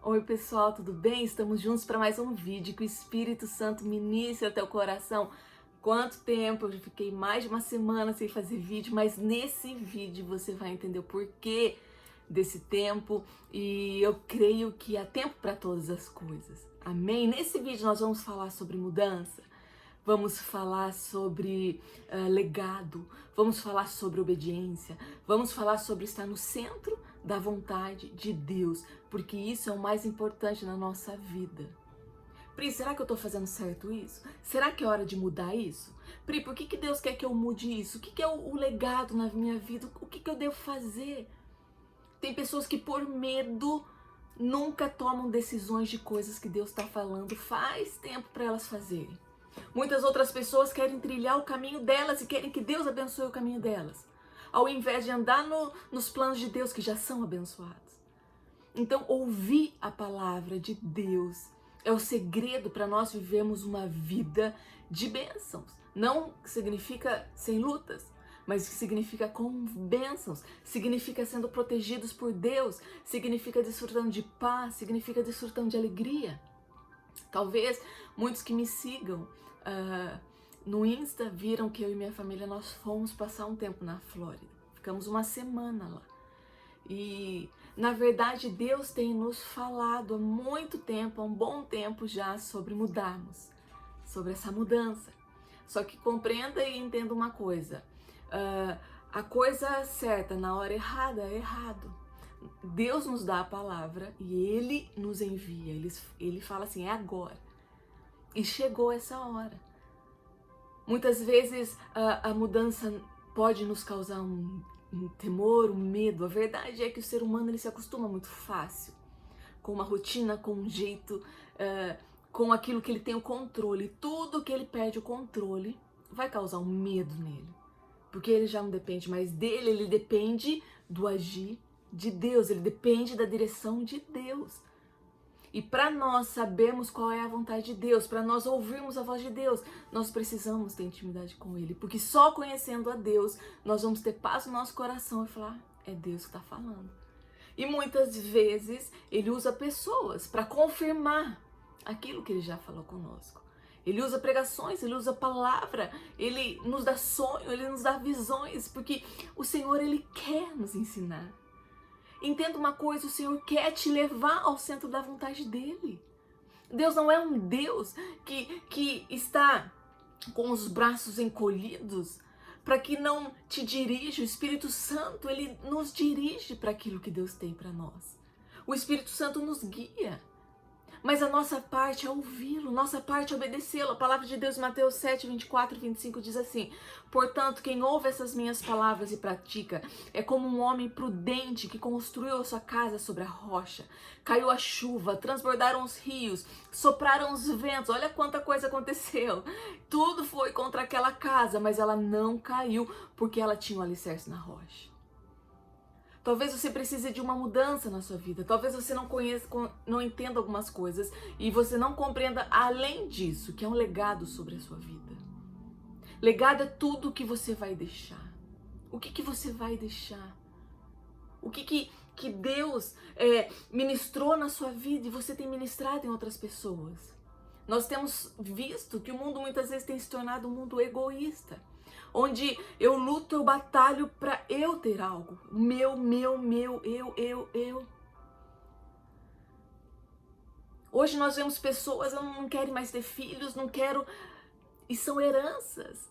Oi pessoal, tudo bem? Estamos juntos para mais um vídeo que o Espírito Santo ministra ao teu coração. Quanto tempo? Eu já fiquei mais de uma semana sem fazer vídeo, mas nesse vídeo você vai entender o porquê desse tempo e eu creio que há tempo para todas as coisas. Amém? Nesse vídeo nós vamos falar sobre mudança. Vamos falar sobre legado, vamos falar sobre obediência, vamos falar sobre estar no centro da vontade de Deus, porque isso é o mais importante na nossa vida. Pri, será que eu estou fazendo certo isso? Será que é hora de mudar isso? Pri, por que Deus quer que eu mude isso? O que é o legado na minha vida? O que eu devo fazer? Tem pessoas que por medo nunca tomam decisões de coisas que Deus está falando faz tempo para elas fazerem. Muitas outras pessoas querem trilhar o caminho delas e querem que Deus abençoe o caminho delas, ao invés de andar nos planos de Deus que já são abençoados. Então, ouvir a palavra de Deus é o segredo para nós vivermos uma vida de bênçãos. Não significa sem lutas, mas significa com bênçãos, significa sendo protegidos por Deus, significa desfrutando de paz, significa desfrutando de alegria. Talvez muitos que me sigam no Insta viram que eu e minha família nós fomos passar um tempo na Flórida. Ficamos uma semana lá. E na verdade Deus tem nos falado há muito tempo, há um bom tempo já, sobre mudarmos, sobre essa mudança. Só que compreenda e entenda uma coisa, a coisa certa na hora errada é errado. Deus nos dá a palavra e Ele nos envia, Ele fala assim, é agora. E chegou essa hora. Muitas vezes a mudança pode nos causar um temor, um medo. A verdade é que o ser humano ele se acostuma muito fácil com uma rotina, com um jeito, com aquilo que ele tem o controle. Tudo que ele perde o controle vai causar um medo nele. Porque ele já não depende mais dele, ele depende do agir de Deus, ele depende da direção de Deus. E para nós sabermos qual é a vontade de Deus, para nós ouvirmos a voz de Deus, nós precisamos ter intimidade com Ele. Porque só conhecendo a Deus, nós vamos ter paz no nosso coração e falar, é Deus que está falando. E muitas vezes Ele usa pessoas para confirmar aquilo que Ele já falou conosco. Ele usa pregações, Ele usa palavra, Ele nos dá sonho, Ele nos dá visões, porque o Senhor Ele quer nos ensinar. Entenda uma coisa, o Senhor quer te levar ao centro da vontade dEle. Deus não é um Deus que está com os braços encolhidos para que não te dirija. O Espírito Santo, Ele nos dirige para aquilo que Deus tem para nós. O Espírito Santo nos guia. Mas a nossa parte é ouvi-lo, nossa parte é obedecê-lo. A palavra de Deus, Mateus 7, 24 e 25 diz assim: portanto, quem ouve essas minhas palavras e pratica é como um homem prudente que construiu a sua casa sobre a rocha. Caiu a chuva, transbordaram os rios, sopraram os ventos, olha quanta coisa aconteceu. Tudo foi contra aquela casa, mas ela não caiu porque ela tinha um alicerce na rocha. Talvez você precise de uma mudança na sua vida. Talvez você não entenda algumas coisas e você não compreenda além disso, que é um legado sobre a sua vida. Legado é tudo que você vai deixar. O que você vai deixar? O que Deus ministrou na sua vida e você tem ministrado em outras pessoas? Nós temos visto que o mundo muitas vezes tem se tornado um mundo egoísta, onde eu luto, eu batalho para eu ter algo. Meu, eu. Hoje nós vemos pessoas que não querem mais ter filhos, não quero... E são heranças.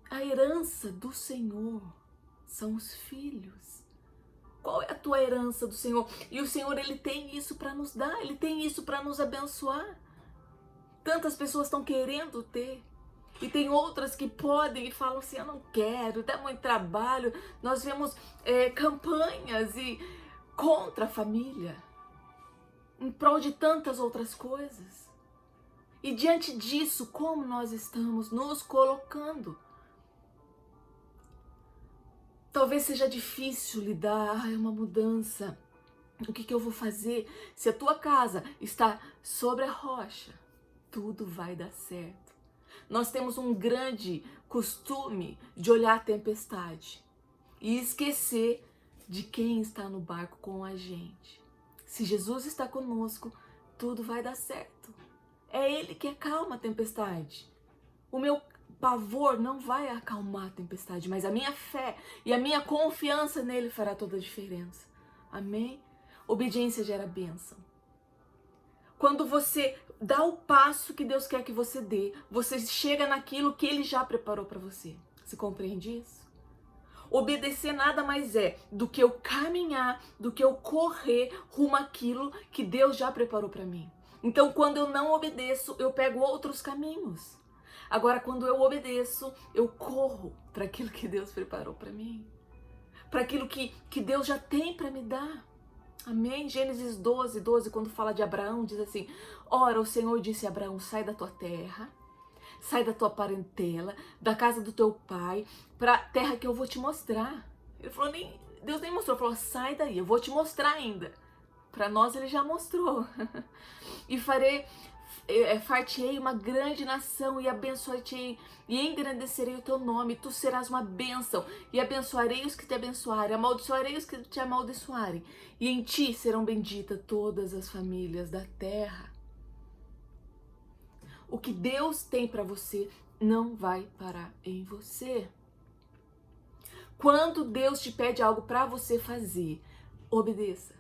A herança do Senhor são os filhos. Qual é a tua herança do Senhor? E o Senhor, Ele tem isso para nos dar, Ele tem isso para nos abençoar. Tantas pessoas estão querendo ter. E tem outras que podem e falam assim, eu não quero, dá muito trabalho. Nós vemos campanhas contra a família, em prol de tantas outras coisas. E diante disso, como nós estamos nos colocando? Talvez seja difícil lidar, é uma mudança. O que eu vou fazer? Se a tua casa está sobre a rocha, tudo vai dar certo. Nós temos um grande costume de olhar a tempestade e esquecer de quem está no barco com a gente. Se Jesus está conosco, tudo vai dar certo. É Ele que acalma a tempestade. O meu pavor não vai acalmar a tempestade, mas a minha fé e a minha confiança nele fará toda a diferença. Amém? Obediência gera bênção. Quando você dá o passo que Deus quer que você dê, você chega naquilo que Ele já preparou para você. Você compreende isso? Obedecer nada mais é do que eu caminhar, do que eu correr rumo àquilo que Deus já preparou para mim. Então, quando eu não obedeço, eu pego outros caminhos. Agora, quando eu obedeço, eu corro para aquilo que Deus preparou para mim. Para aquilo que Deus já tem para me dar. Amém? Gênesis 12, quando fala de Abraão, diz assim: ora, o Senhor disse a Abraão, sai da tua terra, sai da tua parentela, da casa do teu pai, para a terra que eu vou te mostrar. Ele falou, Deus nem mostrou, falou, sai daí, eu vou te mostrar ainda. Para nós ele já mostrou. E fartei uma grande nação e abençoarei e engrandecerei o teu nome, tu serás uma bênção e abençoarei os que te abençoarem, amaldiçoarei os que te amaldiçoarem e em ti serão benditas todas as famílias da terra. O que Deus tem para você não vai parar em você. Quando Deus te pede algo para você fazer, obedeça.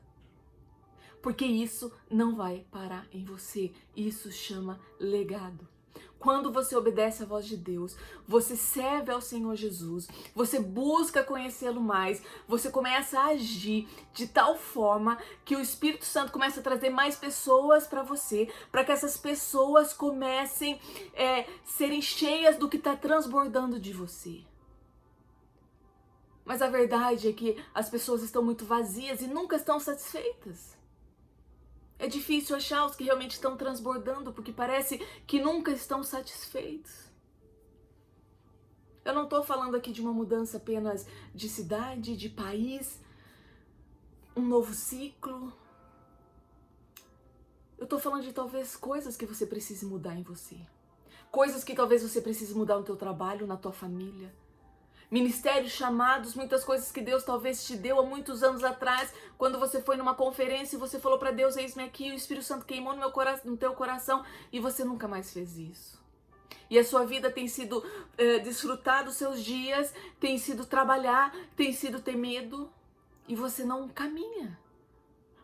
Porque isso não vai parar em você. Isso chama legado. Quando você obedece à voz de Deus, você serve ao Senhor Jesus, você busca conhecê-lo mais, você começa a agir de tal forma que o Espírito Santo começa a trazer mais pessoas para você, para que essas pessoas comecem a serem cheias do que está transbordando de você. Mas a verdade é que as pessoas estão muito vazias e nunca estão satisfeitas. É difícil achar os que realmente estão transbordando, porque parece que nunca estão satisfeitos. Eu não estou falando aqui de uma mudança apenas de cidade, de país, um novo ciclo. Eu estou falando de talvez coisas que você precise mudar em você. Coisas que talvez você precise mudar no teu trabalho, na tua família. Ministérios, chamados, muitas coisas que Deus talvez te deu há muitos anos atrás, quando você foi numa conferência e você falou para Deus, eis-me aqui, o Espírito Santo queimou no teu coração e você nunca mais fez isso. E a sua vida tem sido desfrutar dos seus dias, tem sido trabalhar, tem sido ter medo e você não caminha.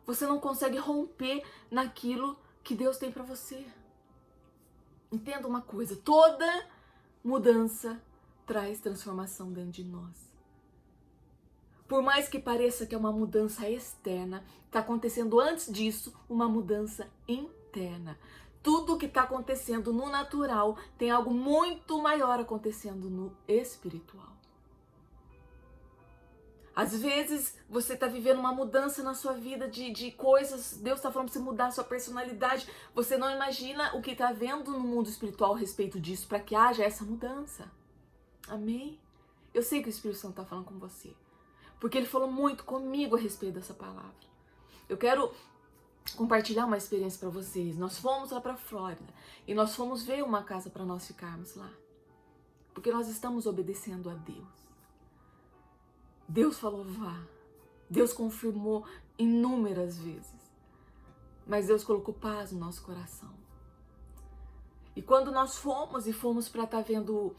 Você não consegue romper naquilo que Deus tem para você. Entenda uma coisa, toda mudança traz transformação dentro de nós. Por mais que pareça que é uma mudança externa, está acontecendo antes disso uma mudança interna. Tudo que está acontecendo no natural tem algo muito maior acontecendo no espiritual. Às vezes você está vivendo uma mudança na sua vida de coisas, Deus está falando para você mudar a sua personalidade, você não imagina o que está vendo no mundo espiritual a respeito disso para que haja essa mudança. Amém? Eu sei que o Espírito Santo está falando com você, porque ele falou muito comigo a respeito dessa palavra. Eu quero compartilhar uma experiência para vocês. Nós fomos lá para a Flórida e nós fomos ver uma casa para nós ficarmos lá, porque nós estamos obedecendo a Deus. Deus falou vá, Deus confirmou inúmeras vezes, mas Deus colocou paz no nosso coração. E quando nós fomos para estar vendo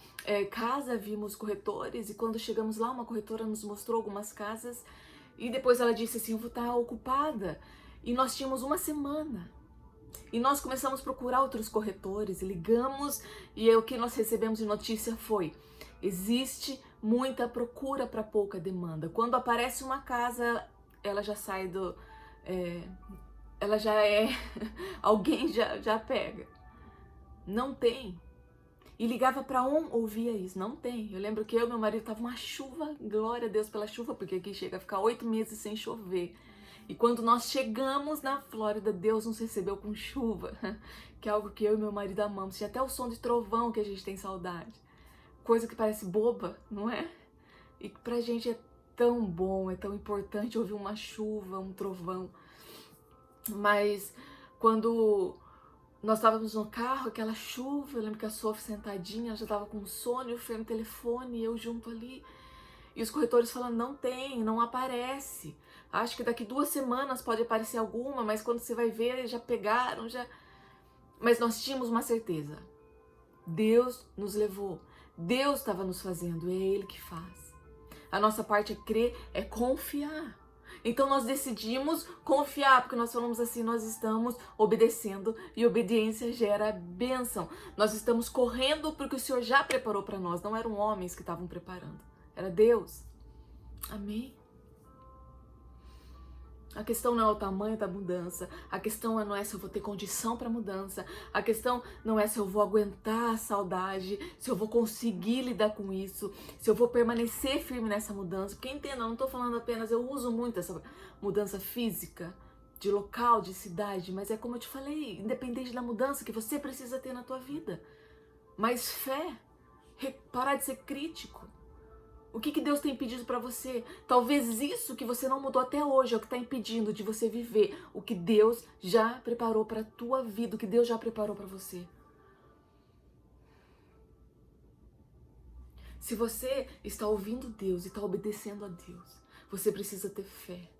casa, vimos corretores, e quando chegamos lá, uma corretora nos mostrou algumas casas, e depois ela disse assim, eu vou estar ocupada, e nós tínhamos uma semana, e nós começamos a procurar outros corretores, e ligamos, e o que nós recebemos de notícia foi, existe muita procura para pouca demanda. Quando aparece uma casa, ela já sai do... ela já é... alguém já pega. Não tem. E ligava para ouvia isso. Não tem. Eu lembro que eu e meu marido tava uma chuva, glória a Deus pela chuva, porque aqui chega a ficar 8 meses sem chover. E quando nós chegamos na Flórida, Deus nos recebeu com chuva, que é algo que eu e meu marido amamos. Tinha até o som de trovão que a gente tem saudade. Coisa que parece boba, não é? E pra gente é tão bom, é tão importante ouvir uma chuva, um trovão. Mas quando nós estávamos no carro, aquela chuva, eu lembro que a Sophie sentadinha, ela já estava com sono, eu fui no telefone, eu junto ali, e os corretores falando, não tem, não aparece, Acho que daqui 2 semanas pode aparecer alguma, mas quando você vai ver, já pegaram, já... Mas nós tínhamos uma certeza. Deus nos levou. Deus estava nos fazendo, é Ele que faz. A nossa parte é crer, é confiar. Então nós decidimos confiar, porque nós falamos assim, nós estamos obedecendo e obediência gera bênção. Nós estamos correndo porque o Senhor já preparou para nós, não eram homens que estavam preparando, era Deus. Amém? A questão não é o tamanho da mudança, a questão não é se eu vou ter condição para mudança, a questão não é se eu vou aguentar a saudade, se eu vou conseguir lidar com isso, se eu vou permanecer firme nessa mudança. Porque entenda, eu não estou falando apenas, eu uso muito essa mudança física, de local, de cidade, mas é como eu te falei, independente da mudança que você precisa ter na tua vida. Mas fé, parar de ser crítico. O que Deus tem pedido para você? Talvez isso que você não mudou até hoje é o que está impedindo de você viver o que Deus já preparou para a tua vida, o que Deus já preparou para você. Se você está ouvindo Deus e está obedecendo a Deus, você precisa ter fé.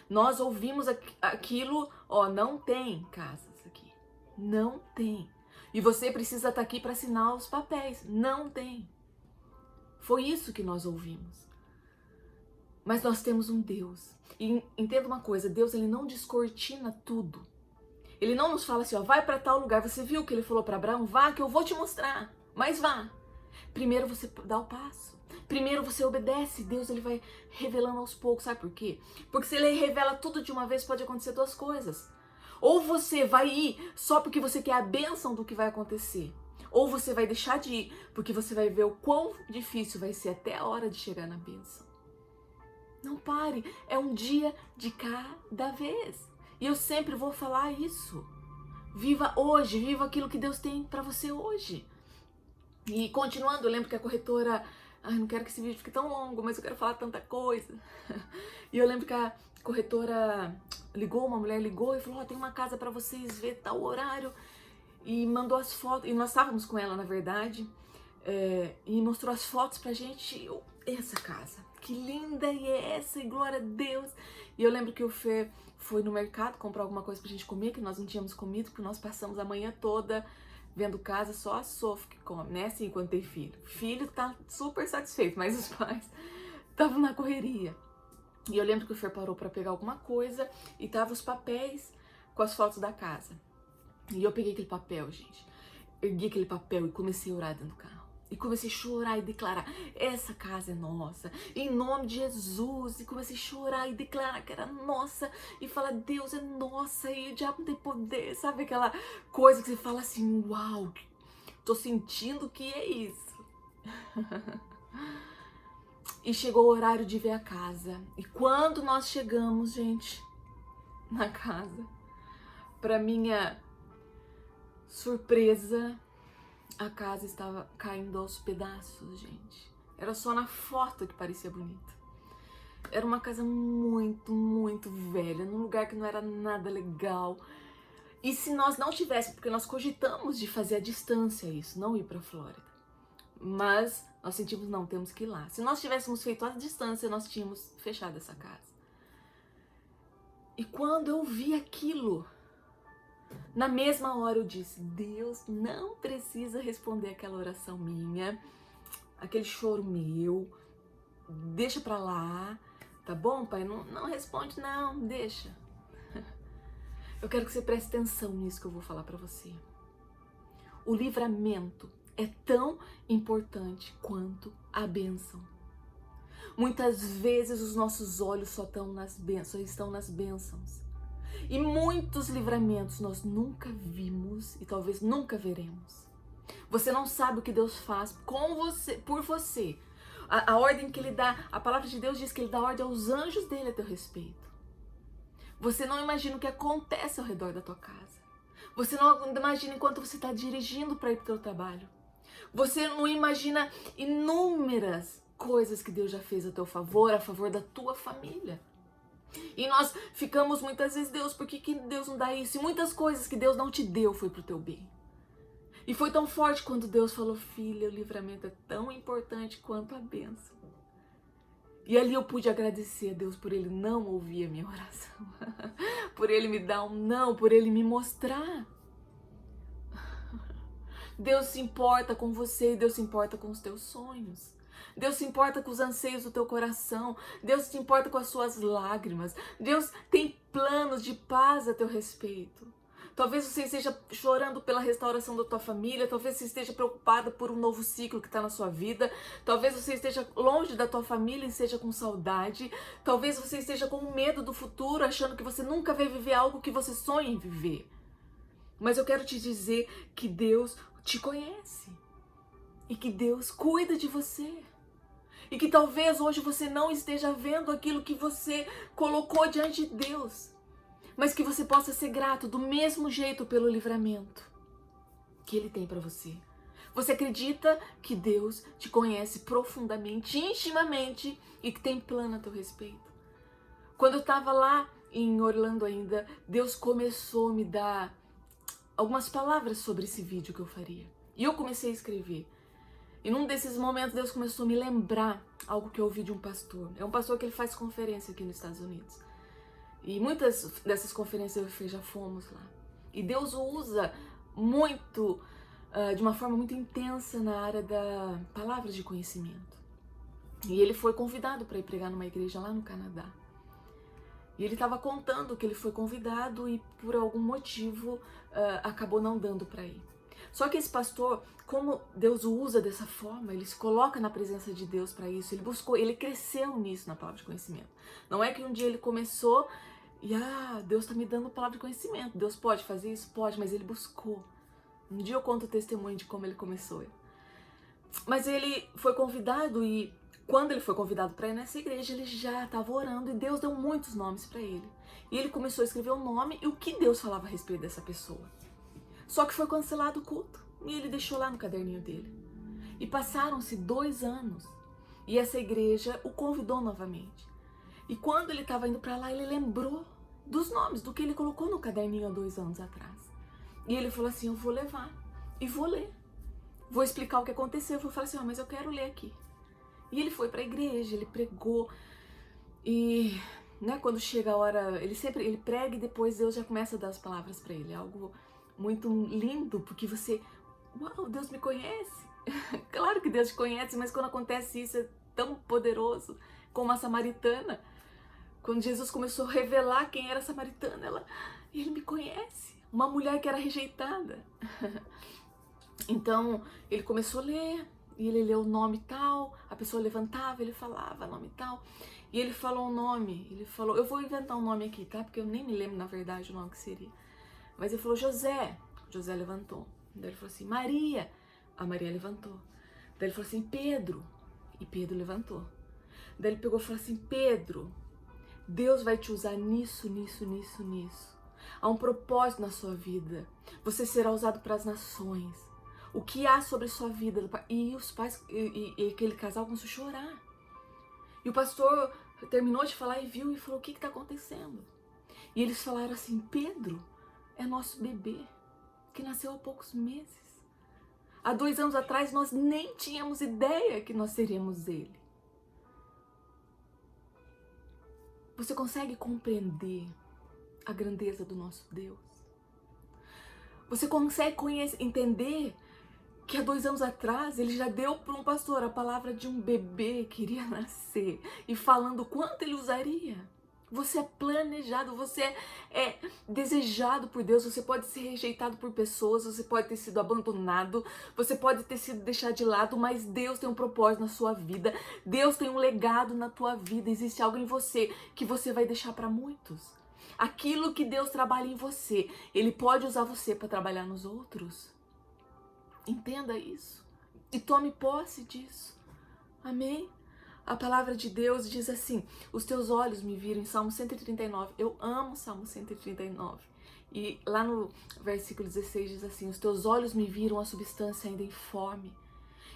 Nós ouvimos aquilo, não tem casas aqui, não tem. E você precisa estar aqui para assinar os papéis, não tem. Foi isso que nós ouvimos. Mas nós temos um Deus. E entenda uma coisa, Deus ele não descortina tudo. Ele não nos fala assim, vai para tal lugar. Você viu o que ele falou para Abraão? Vá que eu vou te mostrar. Mas vá. Primeiro você dá o passo. Primeiro você obedece. Deus ele vai revelando aos poucos. Sabe por quê? Porque se ele revela tudo de uma vez, pode acontecer 2 coisas. Ou você vai ir só porque você quer a bênção do que vai acontecer. Ou você vai deixar de ir, porque você vai ver o quão difícil vai ser até a hora de chegar na bênção. Não pare, é um dia de cada vez. E eu sempre vou falar isso. Viva hoje, viva aquilo que Deus tem para você hoje. E continuando, eu lembro que a corretora... não quero que esse vídeo fique tão longo, mas eu quero falar tanta coisa. E eu lembro que a corretora uma mulher ligou e falou, tem uma casa para vocês ver tal horário. E mandou as fotos, e nós estávamos com ela na verdade, e mostrou as fotos pra gente. Essa casa, que linda é essa, e glória a Deus. E eu lembro que o Fê foi no mercado comprar alguma coisa pra gente comer, que nós não tínhamos comido, porque nós passamos a manhã toda vendo casa, só a Sophie que come, né, assim, quando tem filho. O filho tá super satisfeito, mas os pais estavam na correria. E eu lembro que o Fê parou pra pegar alguma coisa, e tava os papéis com as fotos da casa. E eu peguei aquele papel, gente, ergui aquele papel e comecei a orar dentro do carro. E comecei a chorar e declarar, essa casa é nossa, em nome de Jesus. E comecei a chorar e declarar que era nossa. E falar, Deus é nossa, e o diabo não tem poder. Sabe aquela coisa que você fala assim, uau, tô sentindo que é isso. E chegou o horário de ver a casa. E quando nós chegamos, gente, na casa, pra minha surpresa, a casa estava caindo aos pedaços, gente. Era só na foto que parecia bonita. Era uma casa muito, muito velha, num lugar que não era nada legal. E se nós não tivéssemos, porque nós cogitamos de fazer à distância isso, não ir pra Flórida. Mas nós sentimos, não, temos que ir lá. Se nós tivéssemos feito à distância, nós tínhamos fechado essa casa. E quando eu vi aquilo, na mesma hora eu disse, Deus não precisa responder aquela oração minha, aquele choro meu, deixa pra lá, tá bom, pai? Não responde não, deixa. Eu quero que você preste atenção nisso que eu vou falar pra você. O livramento é tão importante quanto a bênção. Muitas vezes os nossos olhos só estão nas bênçãos. E muitos livramentos nós nunca vimos e talvez nunca veremos. Você não sabe o que Deus faz com você, por você. A ordem que Ele dá, a palavra de Deus diz que Ele dá ordem aos anjos dele a teu respeito. Você não imagina o que acontece ao redor da tua casa. Você não imagina enquanto você está dirigindo para ir para o teu trabalho. Você não imagina inúmeras coisas que Deus já fez a teu favor, a favor da tua família. E nós ficamos muitas vezes, Deus, por que Deus não dá isso? E muitas coisas que Deus não te deu foi pro teu bem. E foi tão forte quando Deus falou, filha, o livramento é tão importante quanto a bênção. E ali eu pude agradecer a Deus por Ele não ouvir a minha oração, por Ele me dar um não, por Ele me mostrar. Deus se importa com você e Deus se importa com os teus sonhos. Deus se importa com os anseios do teu coração. Deus se importa com as suas lágrimas. Deus tem planos de paz a teu respeito. Talvez você esteja chorando pela restauração da tua família. Talvez você esteja preocupada por um novo ciclo que está na sua vida. Talvez você esteja longe da tua família e esteja com saudade. Talvez você esteja com medo do futuro, achando que você nunca vai viver algo que você sonha em viver. Mas eu quero te dizer que Deus te conhece. E que Deus cuida de você. E que talvez hoje você não esteja vendo aquilo que você colocou diante de Deus. Mas que você possa ser grato do mesmo jeito pelo livramento que Ele tem para você. Você acredita que Deus te conhece profundamente, intimamente e que tem plano a teu respeito? Quando eu estava lá em Orlando ainda, Deus começou a me dar algumas palavras sobre esse vídeo que eu faria. E eu comecei a escrever. E num desses momentos Deus começou a me lembrar algo que eu ouvi de um pastor. É um pastor que ele faz conferência aqui nos Estados Unidos. E muitas dessas conferências eu e Fê já fomos lá. E Deus o usa muito, de uma forma muito intensa na área da palavra de conhecimento. E ele foi convidado para ir pregar numa igreja lá no Canadá. E ele estava contando que ele foi convidado e por algum motivo acabou não dando para ir. Só que esse pastor, como Deus o usa dessa forma, ele se coloca na presença de Deus para isso, ele cresceu nisso na palavra de conhecimento. Não é que um dia ele começou e Deus está me dando palavra de conhecimento, Deus pode fazer isso? Pode, mas ele buscou. Um dia eu conto o testemunho de como ele começou. Mas ele foi convidado e quando ele foi convidado para ir nessa igreja, ele já estava orando e Deus deu muitos nomes para ele. E ele começou a escrever o nome e o que Deus falava a respeito dessa pessoa. Só que foi cancelado o culto e ele deixou lá no caderninho dele. E passaram-se 2 anos e essa igreja o convidou novamente. E quando ele estava indo para lá, ele lembrou dos nomes, do que ele colocou no caderninho há 2 anos atrás. E ele falou assim, eu vou levar e vou ler. Vou explicar o que aconteceu. Eu vou falar assim, mas eu quero ler aqui. E ele foi para a igreja, ele pregou. E quando chega a hora, ele prega e depois Deus já começa a dar as palavras para ele. É algo muito lindo, porque você, uau, Deus me conhece. Claro que Deus te conhece, mas quando acontece isso é tão poderoso, como a samaritana. Quando Jesus começou a revelar quem era a samaritana, ele me conhece. Uma mulher que era rejeitada. Então, ele começou a ler, e ele leu o nome tal, a pessoa levantava, ele falava nome tal, e ele falou um nome, ele falou, eu vou inventar um nome aqui, tá? Porque eu nem me lembro, na verdade, o nome que seria. Mas ele falou, José. José levantou. Daí ele falou assim, Maria. A Maria levantou. Daí ele falou assim, Pedro. E Pedro levantou. Daí ele pegou e falou assim, Pedro, Deus vai te usar nisso, nisso, nisso, nisso. Há um propósito na sua vida. Você será usado para as nações. O que há sobre sua vida? E os pais, e aquele casal começou a chorar. E o pastor terminou de falar e viu e falou, o que está acontecendo? E eles falaram assim, Pedro é nosso bebê, que nasceu há poucos meses. Há 2 anos atrás nós nem tínhamos ideia que nós seríamos ele. Você consegue compreender a grandeza do nosso Deus? Você consegue entender que há 2 anos atrás ele já deu para um pastor a palavra de um bebê que iria nascer e falando quanto ele usaria? Você é planejado, você é desejado por Deus, você pode ser rejeitado por pessoas, você pode ter sido abandonado, você pode ter sido deixado de lado, mas Deus tem um propósito na sua vida, Deus tem um legado na tua vida, existe algo em você que você vai deixar para muitos. Aquilo que Deus trabalha em você, Ele pode usar você para trabalhar nos outros. Entenda isso e tome posse disso. Amém? A palavra de Deus diz assim, os teus olhos me viram, em Salmo 139, eu amo Salmo 139, e lá no versículo 16 diz assim, os teus olhos me viram a substância ainda informe,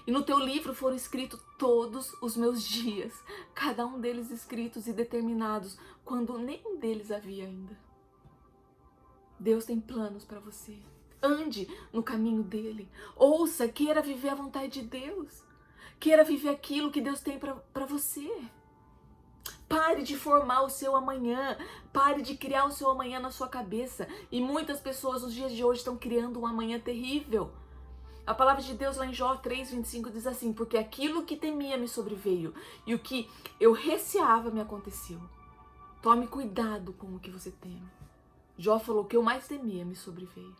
e no teu livro foram escritos todos os meus dias, cada um deles escritos e determinados, quando nenhum deles havia ainda. Deus tem planos para você, ande no caminho dele, ouça, queira viver a vontade de Deus. Queira viver aquilo que Deus tem para você. Pare de formar o seu amanhã. Pare de criar o seu amanhã na sua cabeça. E muitas pessoas nos dias de hoje estão criando um amanhã terrível. A palavra de Deus lá em Jó 3:25 diz assim: porque aquilo que temia me sobreveio e o que eu receava me aconteceu. Tome cuidado com o que você teme. Jó falou: o que eu mais temia me sobreveio.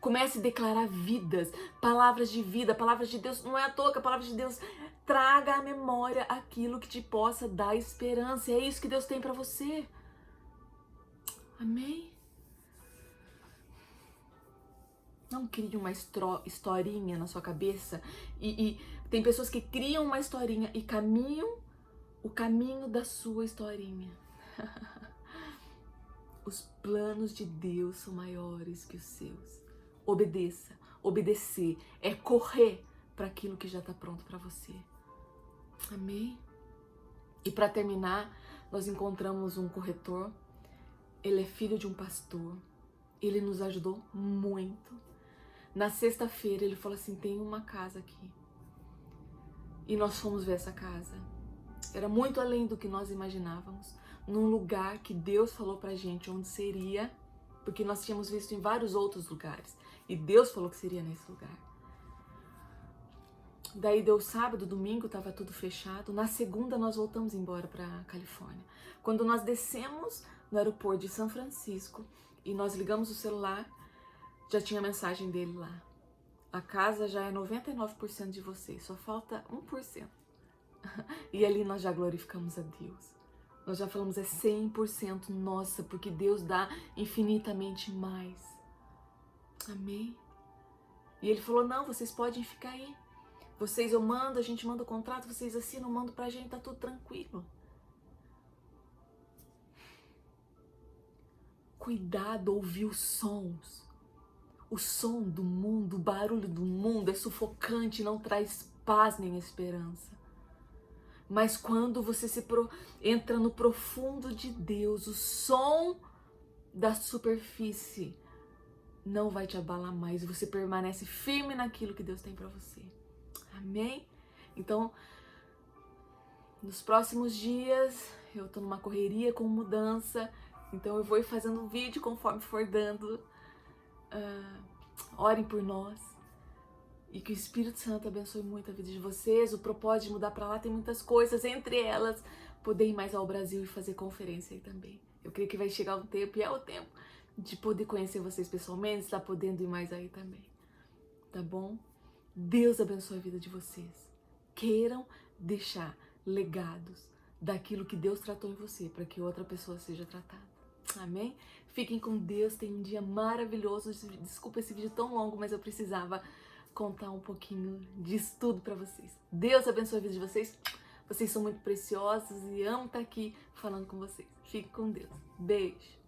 Comece a declarar vidas, palavras de vida, palavras de Deus. Não é à toa que a palavra de Deus traga à memória aquilo que te possa dar esperança. É isso que Deus tem para você. Amém? Não crie uma historinha na sua cabeça. E tem pessoas que criam uma historinha e caminham o caminho da sua historinha. Os planos de Deus são maiores que os seus. Obedeça. Obedecer é correr para aquilo que já está pronto para você. Amém? E para terminar, nós encontramos um corretor. Ele é filho de um pastor. Ele nos ajudou muito. Na sexta-feira ele falou assim: tem uma casa aqui. E nós fomos ver essa casa. Era muito além do que nós imaginávamos. Num lugar que Deus falou pra gente onde seria, porque nós tínhamos visto em vários outros lugares. E Deus falou que seria nesse lugar. Daí deu sábado, domingo, tava tudo fechado. Na segunda nós voltamos embora pra Califórnia. Quando nós descemos no aeroporto de São Francisco e nós ligamos o celular, já tinha mensagem dele lá. A casa já é 99% de vocês, só falta 1%. E ali nós já glorificamos a Deus. Nós já falamos, é 100% nossa, porque Deus dá infinitamente mais. Amém? E ele falou: não, vocês podem ficar aí. Vocês eu mando, a gente manda o contrato, vocês assinam, mandam pra gente, tá tudo tranquilo. Cuidado, ouvir os sons. O som do mundo, o barulho do mundo é sufocante, não traz paz nem esperança. Mas quando você entra no profundo de Deus, o som da superfície não vai te abalar mais. Você permanece firme naquilo que Deus tem para você. Amém? Então, nos próximos dias, eu tô numa correria com mudança. Então eu vou ir fazendo um vídeo conforme for dando. Orem por nós. E que o Espírito Santo abençoe muito a vida de vocês. O propósito de mudar para lá tem muitas coisas, entre elas poder ir mais ao Brasil e fazer conferência aí também. Eu creio que vai chegar um tempo, e é o tempo, de poder conhecer vocês pessoalmente, estar podendo ir mais aí também. Tá bom? Deus abençoe a vida de vocês. Queiram deixar legados daquilo que Deus tratou em você, para que outra pessoa seja tratada. Amém? Fiquem com Deus, tenham um dia maravilhoso. Desculpa esse vídeo tão longo, mas eu precisava contar um pouquinho disso tudo para vocês. Deus abençoe a vida de vocês. Vocês são muito preciosos e amo estar aqui falando com vocês. Fique com Deus. Beijo.